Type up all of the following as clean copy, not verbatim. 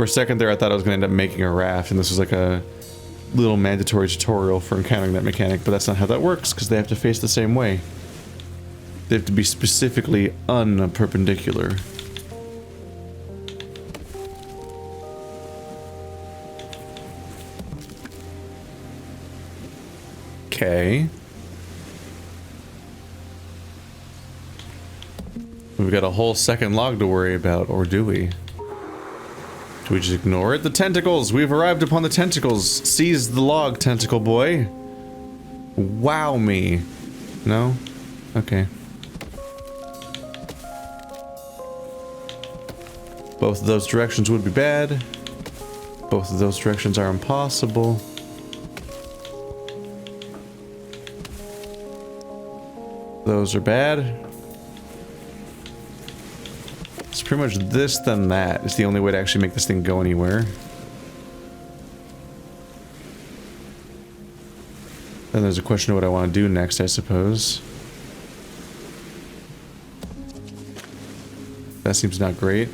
For a second there, I thought I was going to end up making a raft, and this was like a little mandatory tutorial for encountering that mechanic, but that's not how that works, because they have to face the same way. They have to be specifically unperpendicular. Okay. We've got a whole second log to worry about, or do we? Do we just ignore it? The tentacles! We've arrived upon the tentacles! Seize the log, tentacle boy! Wow me! No? Okay. Both of those directions would be bad. Both of those directions are impossible. Those are bad. It's pretty much this, then that. It's the only way to actually make this thing go anywhere. Then there's a question of what I want to do next, I suppose. That seems not great.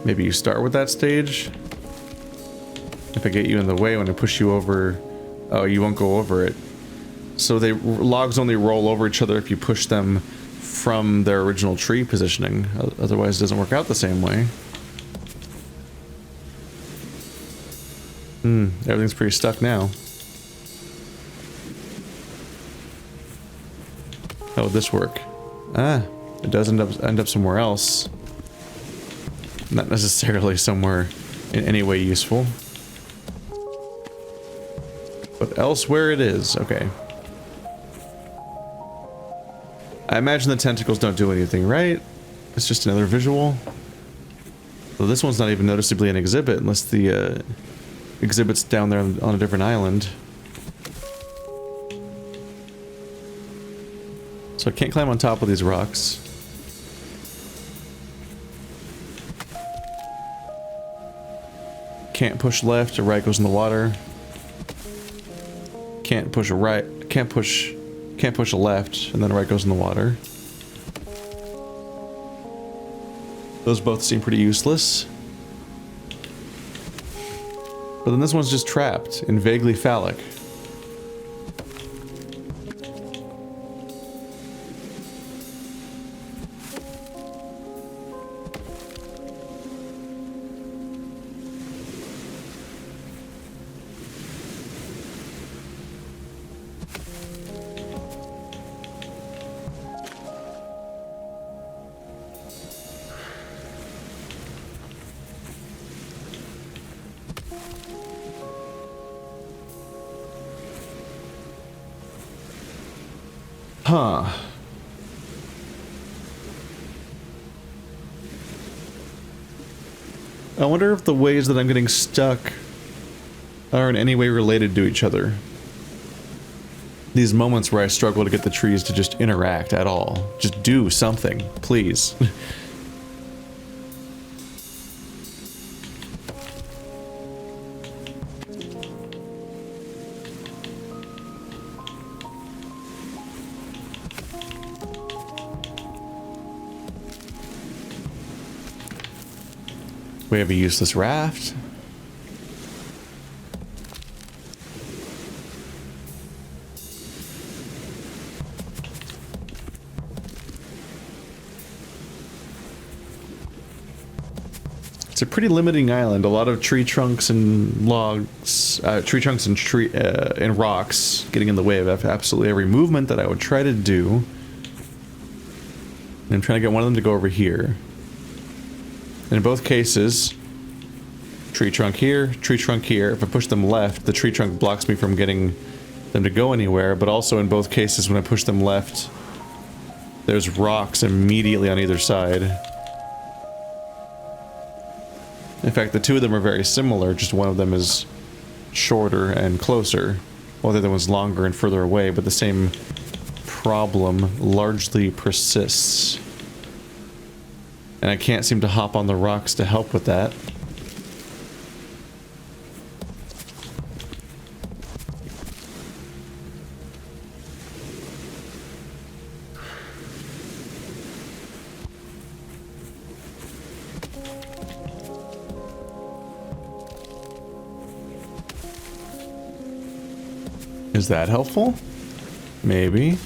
Maybe you start with that stage? If I get you in the way when I push you over... Oh, you won't go over it. So logs only roll over each other if you push them from their original tree positioning. Otherwise it doesn't work out the same way. Everything's pretty stuck now. How would this work? Ah, it does end up somewhere else. Not necessarily somewhere in any way useful. But elsewhere it is. Okay. I imagine the tentacles don't do anything, right? It's just another visual. Well, this one's not even noticeably an exhibit unless the exhibit's down there on a different island. So I can't climb on top of these rocks. Can't push left or right, goes in the water. Can't push a right, can't push a left, and then right goes in the water. Those both seem pretty useless. But then this one's just trapped and vaguely phallic. Huh. I wonder if the ways that I'm getting stuck are in any way related to each other. These moments where I struggle to get the trees to just interact at all. Just do something, please. We have a useless raft. It's a pretty limiting island. A lot of tree trunks and logs, and rocks getting in the way of absolutely every movement that I would try to do. And I'm trying to get one of them to go over here. In both cases, tree trunk here, tree trunk here. If I push them left, the tree trunk blocks me from getting them to go anywhere, but also in both cases when I push them left, there's rocks immediately on either side. In fact, the two of them are very similar, just one of them is shorter and closer, while the other one's longer and further away, but the same problem largely persists. And I can't seem to hop on the rocks to help with that. Is that helpful? Maybe.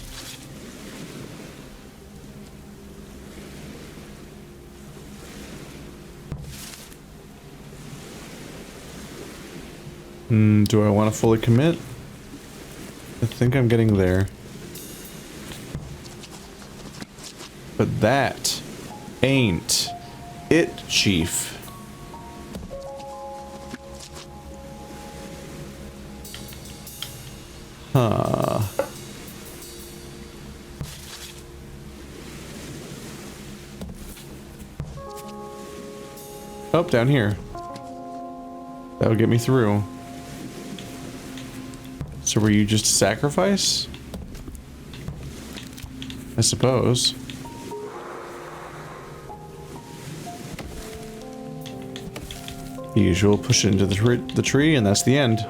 Do I want to fully commit? I think I'm getting there. But that ain't it, Chief. Huh. Oh, down here. That would get me through. So were you just a sacrifice? I suppose. The usual, push it into the tree, and that's the end.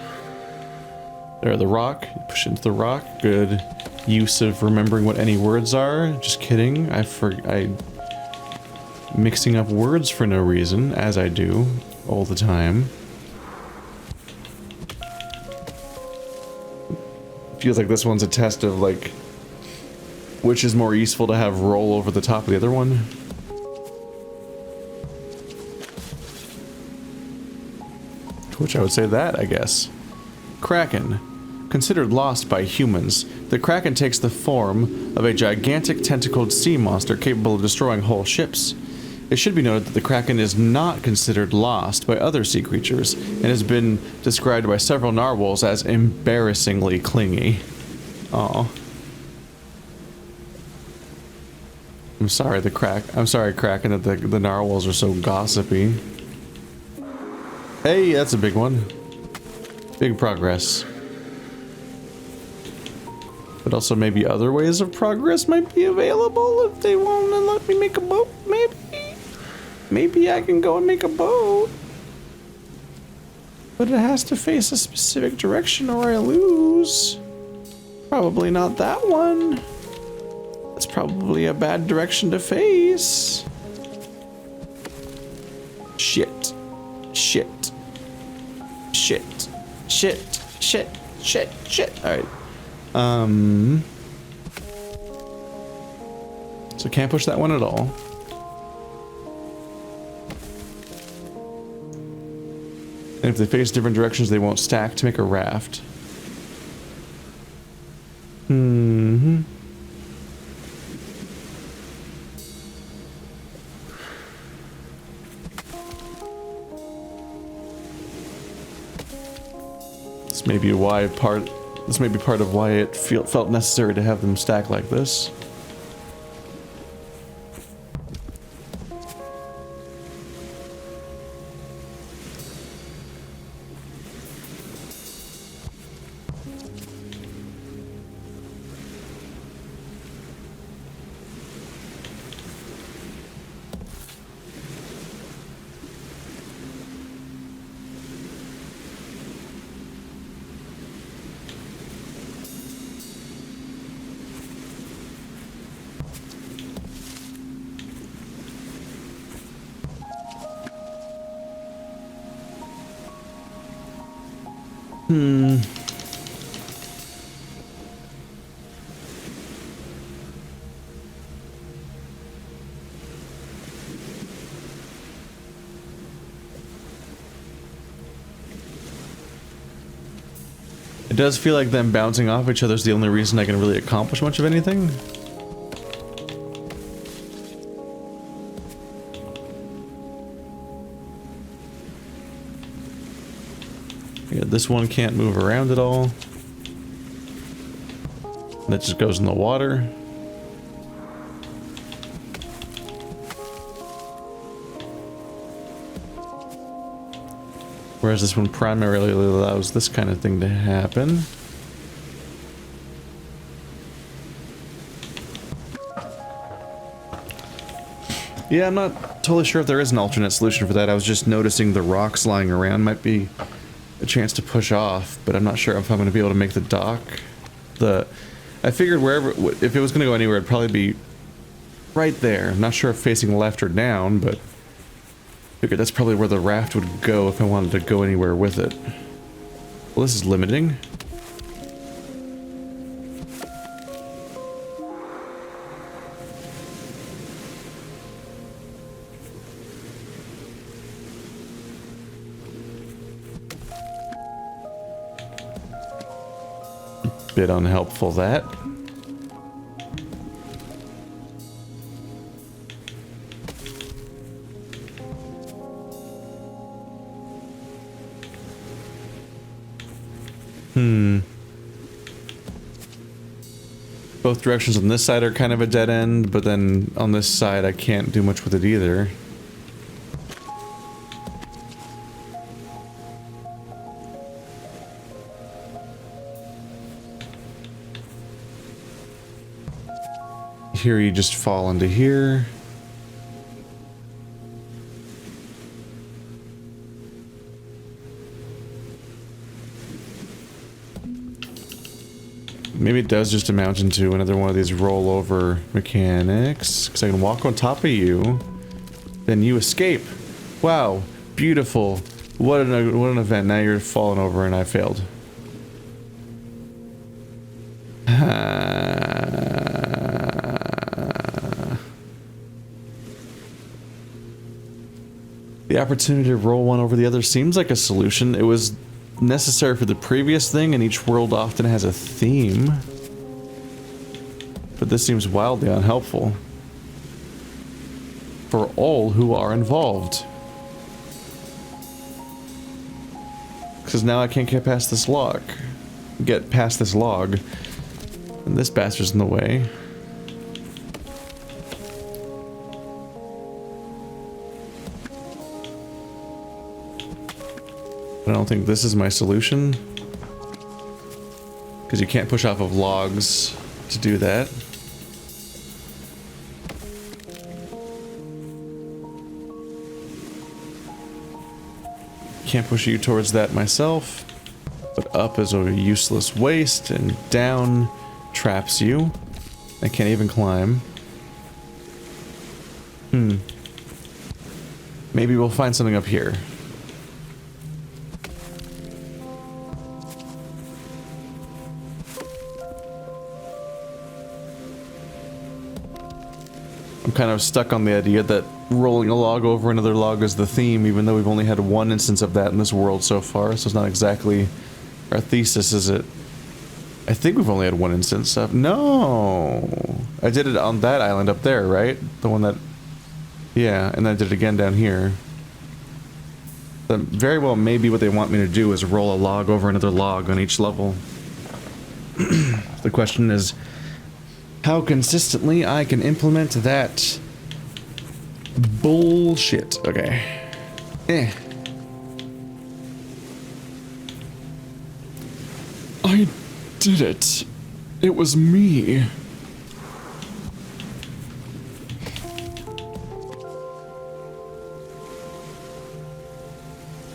There, the rock. Push into the rock. Good use of remembering what any words are. Just kidding. I mixing up words for no reason, as I do all the time. Feels like this one's a test of, like, which is more useful to have roll over the top of the other one. To which I would say that, I guess. Kraken. Considered lost by humans, the Kraken takes the form of a gigantic tentacled sea monster capable of destroying whole ships. It should be noted that the Kraken is not considered lost by other sea creatures, and has been described by several narwhals as embarrassingly clingy. Aw. I'm sorry, Kraken, that the narwhals are so gossipy. Hey, that's a big one. Big progress. But also maybe other ways of progress might be available if they won't let me make a boat, maybe? Maybe I can go and make a boat. But it has to face a specific direction or I lose. Probably not that one. That's probably a bad direction to face. Shit. Shit. Shit. Shit. Shit. Shit. Shit. Alright. So can't push that one at all. And if they face different directions, they won't stack to make a raft. Mm-hmm. This may be part of why it felt necessary to have them stack like this. It does feel like them bouncing off each other is the only reason I can really accomplish much of anything. Yeah, this one can't move around at all. That just goes in the water. Whereas this one primarily allows this kind of thing to happen. Yeah, I'm not totally sure if there is an alternate solution for that. I was just noticing the rocks lying around might be a chance to push off, but I'm not sure if I'm going to be able to make the dock. I figured wherever, if it was going to go anywhere, it'd probably be right there. I'm not sure if facing left or down, but figured that's probably where the raft would go if I wanted to go anywhere with it. Well, this is limiting. Bit unhelpful, that. Both directions on this side are kind of a dead end, but then on this side I can't do much with it either. Here you just fall into here. Maybe it does just amount into another one of these rollover mechanics. Because I can walk on top of you, then you escape. Wow, beautiful. What an event. Now you're falling over and I failed. The opportunity to roll one over the other seems like a solution. It was necessary for the previous thing, and each world often has a theme. But this seems wildly unhelpful for all who are involved. Because now I can't get past this log. And this bastard's in the way. I don't think this is my solution. Because you can't push off of logs to do that. Can't push you towards that myself. But up is a useless waste, and down traps you. I can't even climb. Maybe we'll find something up here. I'm kind of stuck on the idea that rolling a log over another log is the theme, even though we've only had one instance of that in this world so far, so it's not exactly our thesis, is it? I think we've only had one instance of... No! I did it on that island up there, right? The one that... Yeah, and then I did it again down here. That very well maybe what they want me to do is roll a log over another log on each level. The question is how consistently I can implement that bullshit. Okay. I did it. It was me.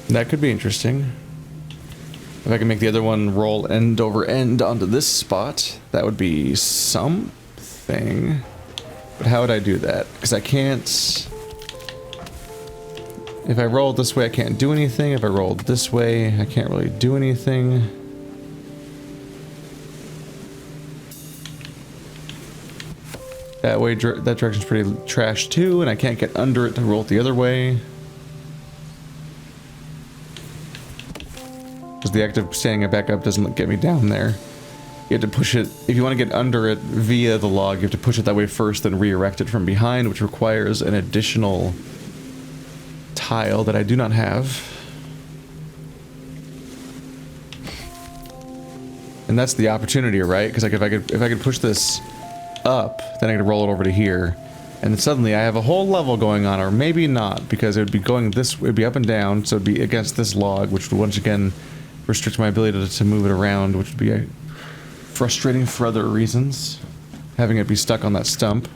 That could be interesting. If I can make the other one roll end over end onto this spot, that would be something. But how would I do that? Because I can't... If I roll this way, I can't do anything. If I roll this way, I can't really do anything. That way, that direction's pretty trash too, and I can't get under it to roll it the other way. Because the act of standing it back up doesn't get me down there. You have to push it, if you want to get under it via the log, you have to push it that way first, then re-erect it from behind, which requires an additional tile that I do not have. And that's the opportunity, right? Because like if I could push this up, then I could roll it over to here. And then suddenly I have a whole level going on, or maybe not, because it would be going this, it would be up and down, so it'd be against this log, which would once again restrict my ability to move it around, which would be frustrating for other reasons. Having it be stuck on that stump.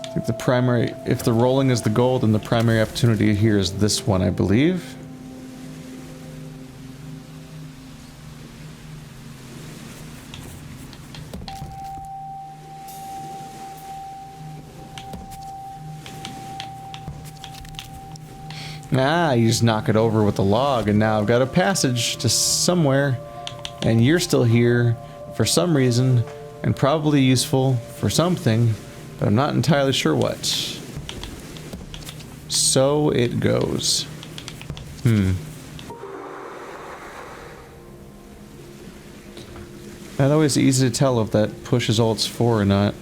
I think the primary, if the rolling is the goal, then the primary opportunity here is this one, I believe. Ah, you just knock it over with the log, and now I've got a passage to somewhere, and you're still here for some reason, and probably useful for something, but I'm not entirely sure what. So it goes. Not always easy to tell if that push is all it's for or not.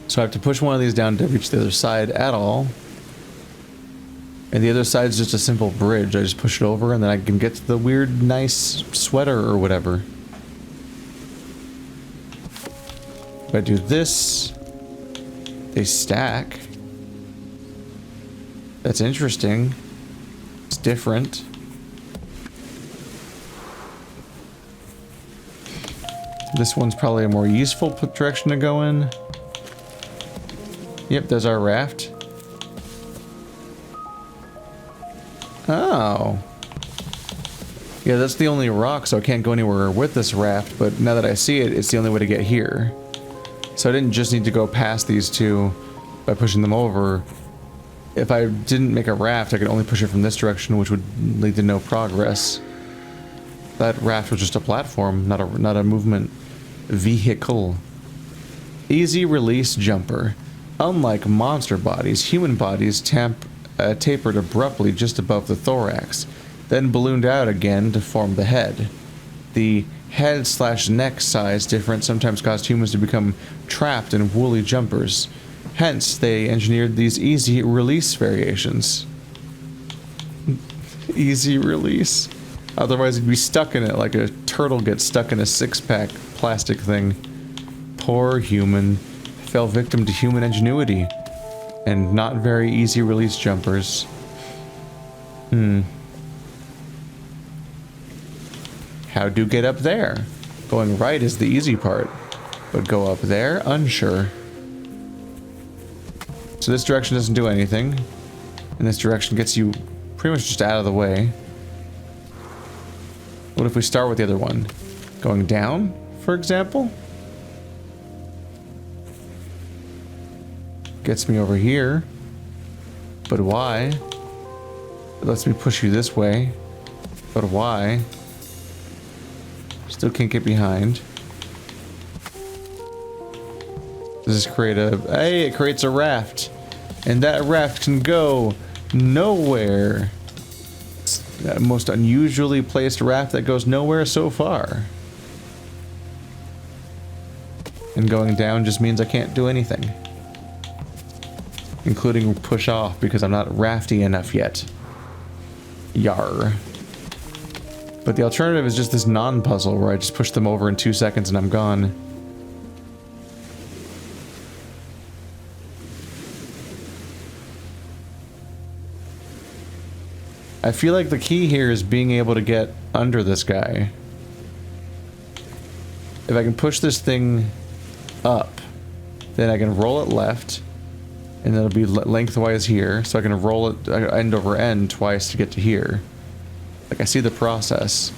So I have to push one of these down to reach the other side at all. And the other side is just a simple bridge. I just push it over and then I can get to the weird, nice sweater or whatever. If I do this, they stack. That's interesting. It's different. This one's probably a more useful direction to go in. Yep, there's our raft. Oh. Yeah, that's the only rock, so I can't go anywhere with this raft, but now that I see it, it's the only way to get here. So I didn't just need to go past these two by pushing them over. If I didn't make a raft, I could only push it from this direction, which would lead to no progress. That raft was just a platform, not a movement vehicle. Easy release jumper. Unlike monster bodies, human bodies tapered abruptly just above the thorax, then ballooned out again to form the head. The head/neck size difference sometimes caused humans to become trapped in woolly jumpers. Hence, they engineered these easy release variations. Easy release. Otherwise, you'd be stuck in it like a turtle gets stuck in a six-pack plastic thing. Poor human. Fell victim to human ingenuity and not very easy release jumpers. How do get up there? Going right is the easy part, but go up there? Unsure. So this direction doesn't do anything, and this direction gets you pretty much just out of the way. What if we start with the other one? Going down, for example? Gets me over here. But why? It lets me push you this way. But why? Still can't get behind. Does this create a... Hey, it creates a raft. And that raft can go nowhere. It's the most unusually placed raft that goes nowhere so far. And going down just means I can't do anything. Including push off because I'm not rafty enough yet. Yar. But the alternative is just this non-puzzle where I just push them over in 2 seconds and I'm gone. I feel like the key here is being able to get under this guy. If I can push this thing up, then I can roll it left. And it'll be lengthwise here, so I can roll it end over end twice to get to here. Like, I see the process.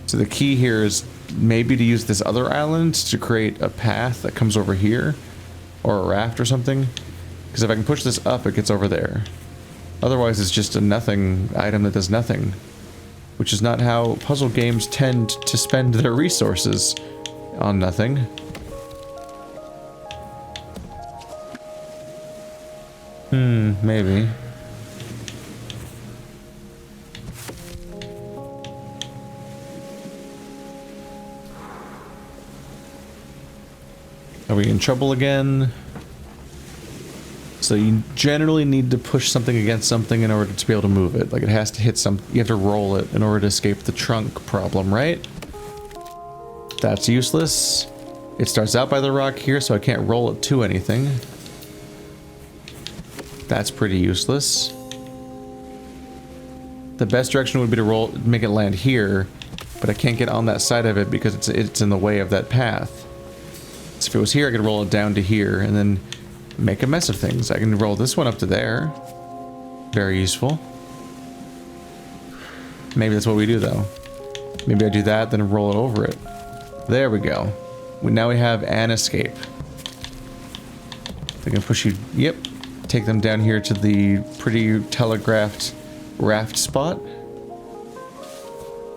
So the key here is maybe to use this other island to create a path that comes over here. Or a raft or something. Because if I can push this up, it gets over there. Otherwise, it's just a nothing item that does nothing. Which is not how puzzle games tend to spend their resources. On nothing. Maybe. Are we in trouble again? So you generally need to push something against something in order to be able to move it. Like it has to hit some... You have to roll it in order to escape the trunk problem, right? That's useless. It starts out by the rock here, so I can't roll it to anything. That's pretty useless. The best direction would be to make it land here, but I can't get on that side of it because it's in the way of that path. So if it was here, I could roll it down to here and then make a mess of things. I can roll this one up to there. Very useful. Maybe that's what we do though. Maybe I do that, then roll it over it. There we go. Now we have an escape. They can push you. Yep. Take them down here to the pretty telegraphed raft spot.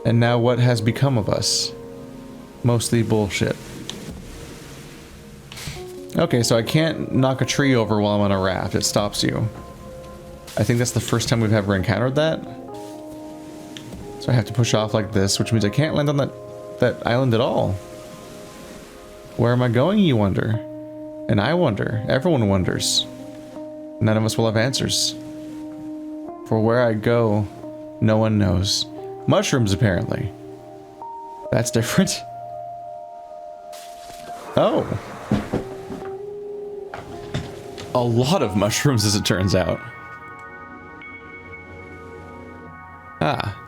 And now what has become of us? Mostly bullshit. Okay, so I can't knock a tree over while I'm on a raft. It stops you. I think that's the first time we've ever encountered that. So I have to push off like this, which means I can't land on that island at all. Where am I going, you wonder? And I wonder. Everyone wonders. None of us will have answers. For where I go, no one knows. Mushrooms, apparently. That's different. Oh. A lot of mushrooms, as it turns out. Ah.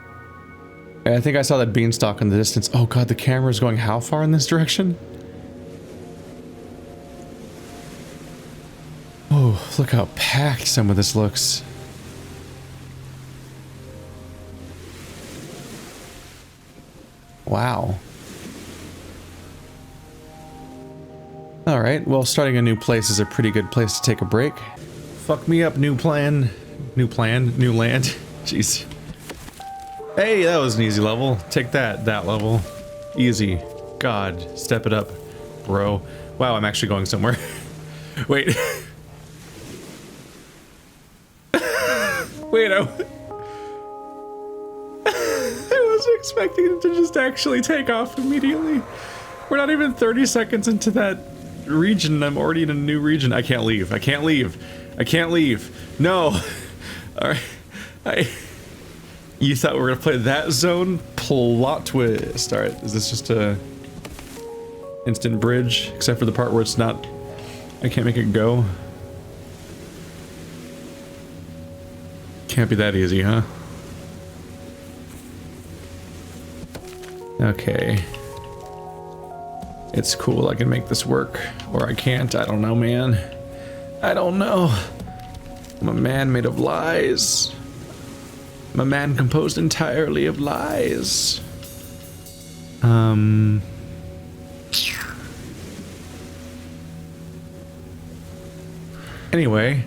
I think I saw that beanstalk in the distance. Oh god, the camera's going how far in this direction? Oh, look how packed some of this looks. Wow. Alright, well, starting a new place is a pretty good place to take a break. Fuck me up, new plan. New land. Jeez. Hey, that was an easy level. Take that level. Easy. God, step it up, bro. Wow, I'm actually going somewhere. Wait. Wait, I wasn't expecting it to just actually take off immediately. We're not even 30 seconds into that region and I'm already in a new region. I can't leave. I can't leave. I can't leave. No. Alright. You thought we were gonna play that zone? Plot twist. Alright, is this just a instant bridge? Except for the part where it's not... I can't make it go. Can't be that easy, huh? Okay. It's cool, I can make this work. Or I can't, I don't know, man. I don't know. I'm a man made of lies. I'm a man composed entirely of lies. Anyway.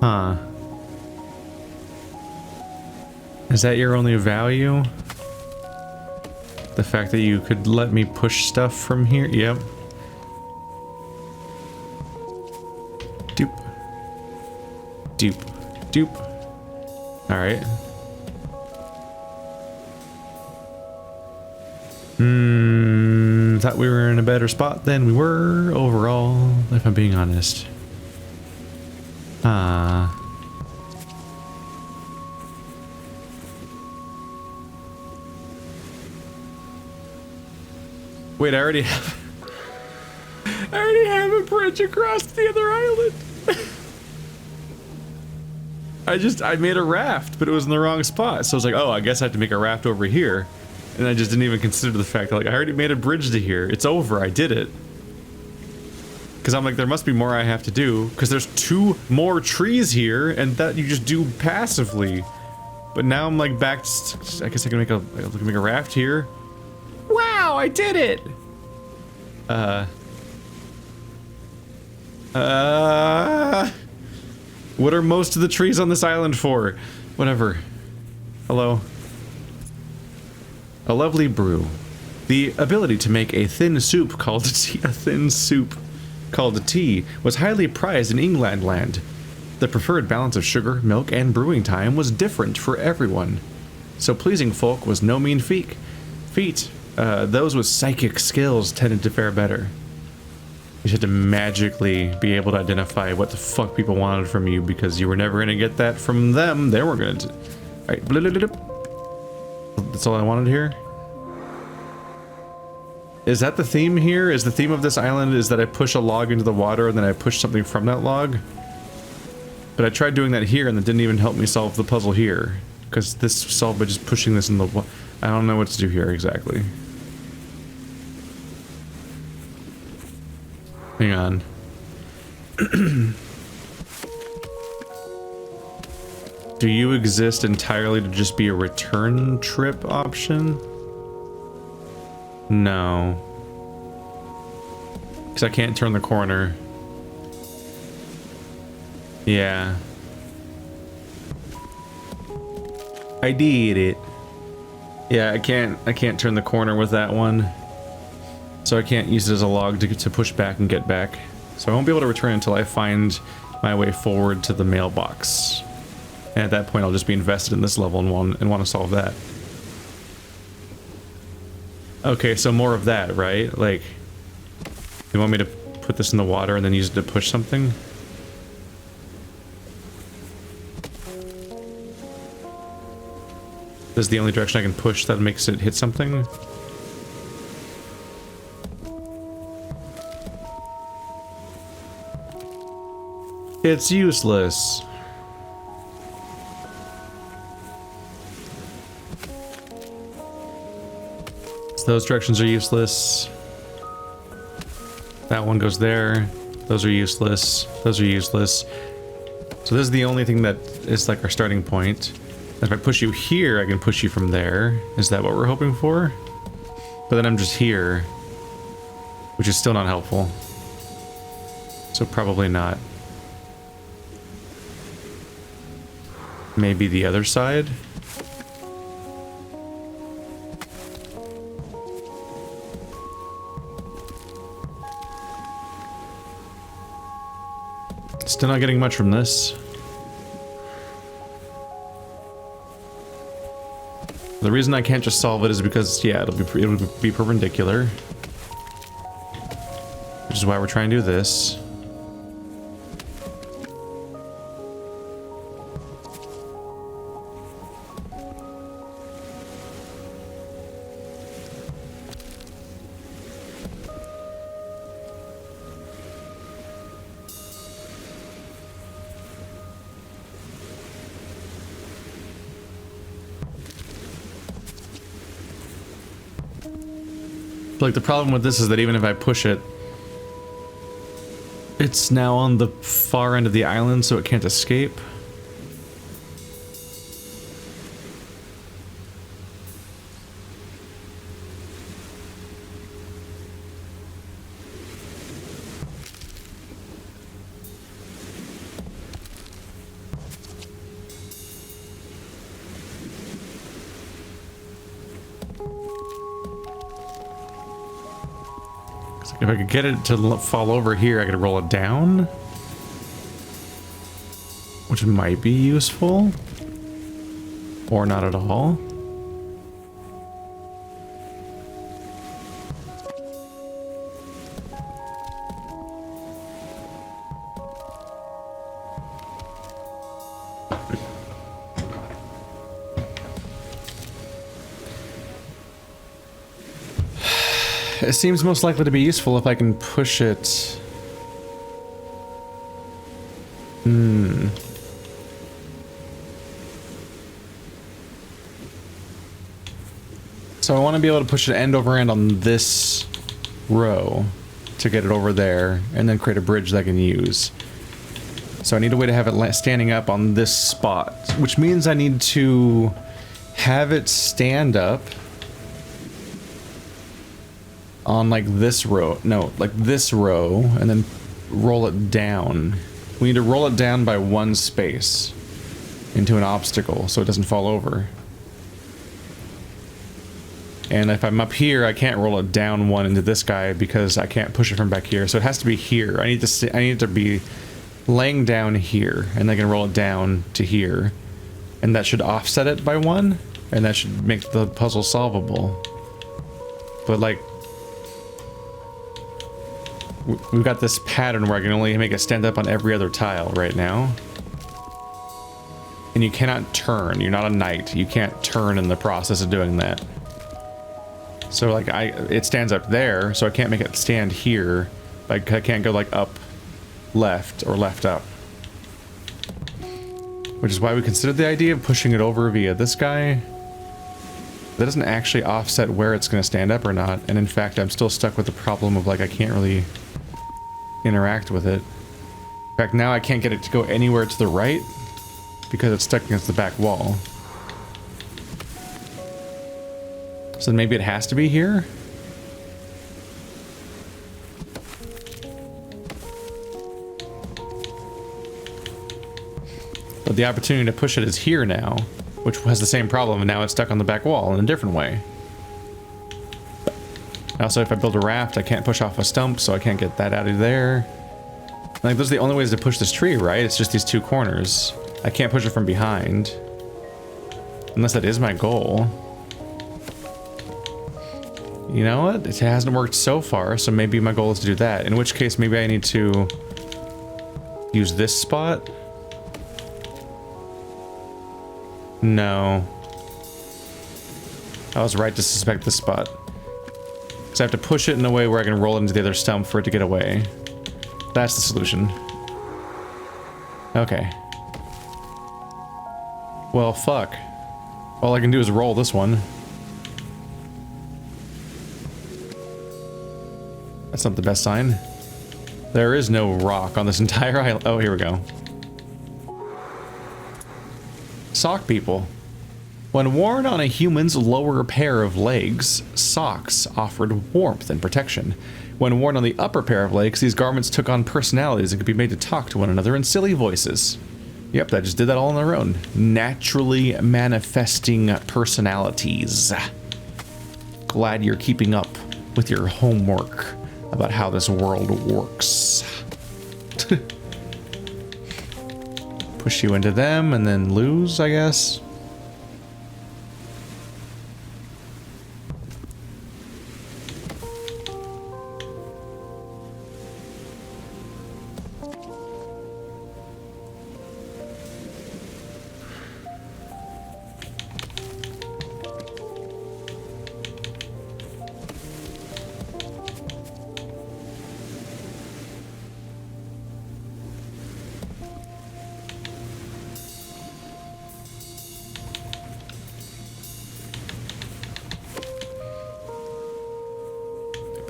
Huh. Is that your only value? The fact that you could let me push stuff from here? Yep. Doop. Doop. Doop. Alright. Thought we were in a better spot than we were overall, if I'm being honest. Wait, I already have a bridge across the other island. I made a raft, but it was in the wrong spot. So I was like, oh, I guess I have to make a raft over here. And I just didn't even consider the fact that, like, I already made a bridge to here. It's over, I did it. Because I'm like, there must be more I have to do, because there's 2 more trees here, and that you just do passively. But now I'm like back to, I guess I can make a raft here. Wow, I did it! What are most of the trees on this island for? Whatever. Hello. A lovely brew. The ability to make a thin soup called tea, was highly prized in Englandland. The preferred balance of sugar, milk, and brewing time was different for everyone. So pleasing folk was no mean feat. Those with psychic skills tended to fare better. You had to magically be able to identify what the fuck people wanted from you because you were never gonna get that from them. They weren't gonna. Alright, that's all I wanted here. Is that the theme here? Is the theme of this island is that I push a log into the water and then I push something from that log? But I tried doing that here and that didn't even help me solve the puzzle here. Because this solved by just pushing this in the water. I don't know what to do here exactly. Hang on. Do you exist entirely to just be a return trip option? No. Because I can't turn the corner. Yeah. I did it. Yeah, I can't turn the corner with that one. So I can't use it as a log to push back and get back. So I won't be able to return until I find my way forward to the mailbox. And at that point I'll just be invested in this level and want to solve that. Okay, so more of that, right? Like, you want me to put this in the water and then use it to push something? This is the only direction I can push that makes it hit something? It's useless. So those directions are useless. That one goes there. Those are useless. Those are useless. So this is the only thing that is like our starting point. If I push you here, I can push you from there. Is that what we're hoping for? But then I'm just here, which is still not helpful. So probably not. Maybe the other side? Still not getting much from this. The reason I can't just solve it is because, yeah, it'll be perpendicular. Which is why we're trying to do this. Like, the problem with this is that even if I push it, it's now on the far end of the island, so it can't escape. If I could get it to fall over here, I could roll it down, which might be useful, or not at all. It seems most likely to be useful if I can push it. So I want to be able to push it end over end on this row to get it over there, and then create a bridge that I can use. So I need a way to have it standing up on this spot, which means I need to have it stand up on like this row, no, like this row, and then roll it down. We need to roll it down by one space into an obstacle so it doesn't fall over. And if I'm up here, I can't roll it down one into this guy because I can't push it from back here. So it has to be here. I need to be laying down here, and I can roll it down to here, and that should offset it by one, and that should make the puzzle solvable. But like, we've got this pattern where I can only make it stand up on every other tile right now. And you cannot turn. You're not a knight. You can't turn in the process of doing that. So like it stands up there, so I can't make it stand here. Like I can't go like up, left, or left up. Which is why we considered the idea of pushing it over via this guy. That doesn't actually offset where it's going to stand up or not. And in fact, I'm still stuck with the problem of like I can't really interact with it. In fact, now I can't get it to go anywhere to the right because it's stuck against the back wall. So maybe it has to be here? But the opportunity to push it is here now, which has the same problem, and now it's stuck on the back wall in a different way. Also, if I build a raft, I can't push off a stump, so I can't get that out of there. Like, those are the only ways to push this tree, right? It's just these two corners. I can't push it from behind. Unless that is my goal. You know what? It hasn't worked so far, so maybe my goal is to do that. In which case, maybe I need to use this spot. No. I was right to suspect this spot. Because I have to push it in a way where I can roll it into the other stump for it to get away. That's the solution. Okay. Well, fuck. All I can do is roll this one. That's not the best sign. There is no rock on this entire island. Oh, here we go. Sock people. When worn on a human's lower pair of legs, socks offered warmth and protection. When worn on the upper pair of legs, these garments took on personalities and could be made to talk to one another in silly voices. Yep, that just did that all on their own. Naturally manifesting personalities. Glad you're keeping up with your homework about how this world works. Push you into them and then lose, I guess.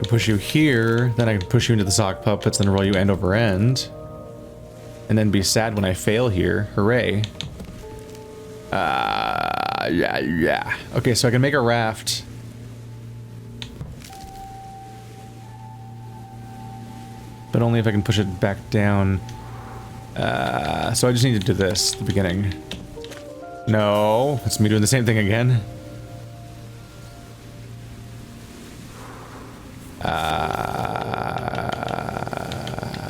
Push you here, then I can push you into the sock puppets, then roll you end over end. And then be sad when I fail here. Hooray. Yeah. Okay, so I can make a raft. But only if I can push it back down. So I just need to do this at the beginning. No, it's me doing the same thing again.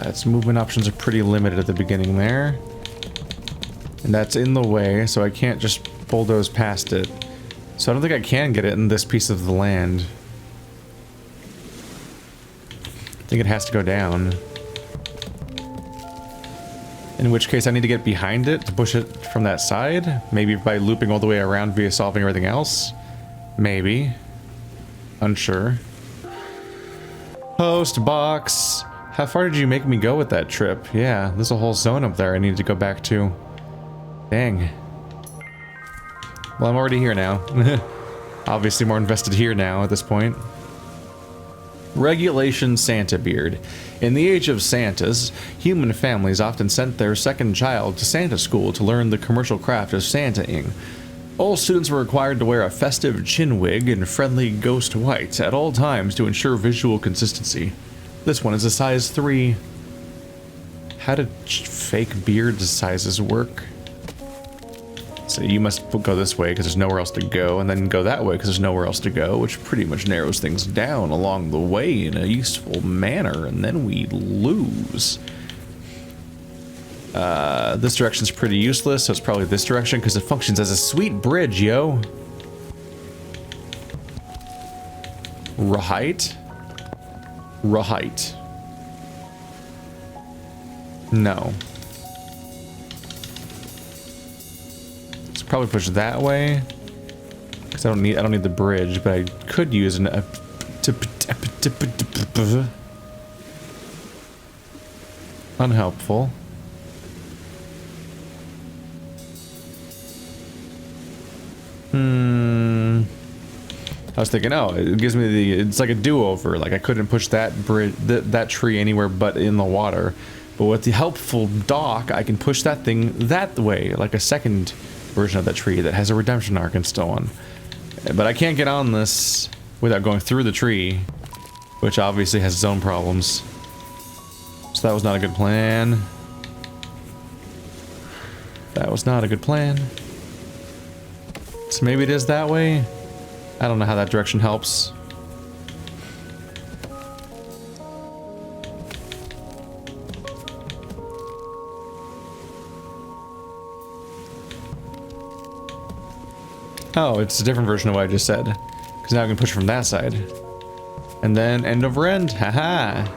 Its movement options are pretty limited at the beginning there. And that's in the way, so I can't just bulldoze past it. So I don't think I can get it in this piece of the land. I think it has to go down. In which case I need to get behind it to push it from that side. Maybe by looping all the way around via solving everything else. Maybe. Unsure. Post box. How far did you make me go with that trip? Yeah, there's a whole zone up there I need to go back to. Dang. Well, I'm already here now. Obviously more invested here now at this point. Regulation Santa Beard. In the age of Santas, human families often sent their second child to Santa school to learn the commercial craft of Santaing. All students were required to wear a festive chin wig in friendly ghost white at all times to ensure visual consistency. This one is a size 3. How do fake beard sizes work? So you must go this way because there's nowhere else to go, and then go that way because there's nowhere else to go, which pretty much narrows things down along the way in a useful manner, and then we lose. This direction's pretty useless, so it's probably this direction because it functions as a sweet bridge, yo. Right? Right. No. Let's probably push that way. Because I don't need the bridge, but I could use an unhelpful. I was thinking, oh, it gives me it's like a do-over. Like I couldn't push that bridge, that tree anywhere but in the water. But with the helpful dock, I can push that thing that way, like a second version of that tree that has a redemption arc and so on. But I can't get on this without going through the tree, which obviously has its own problems. So that was not a good plan. That was not a good plan. So maybe it is that way? I don't know how that direction helps. Oh, it's a different version of what I just said. Because now I can push from that side. And then end over end. Haha.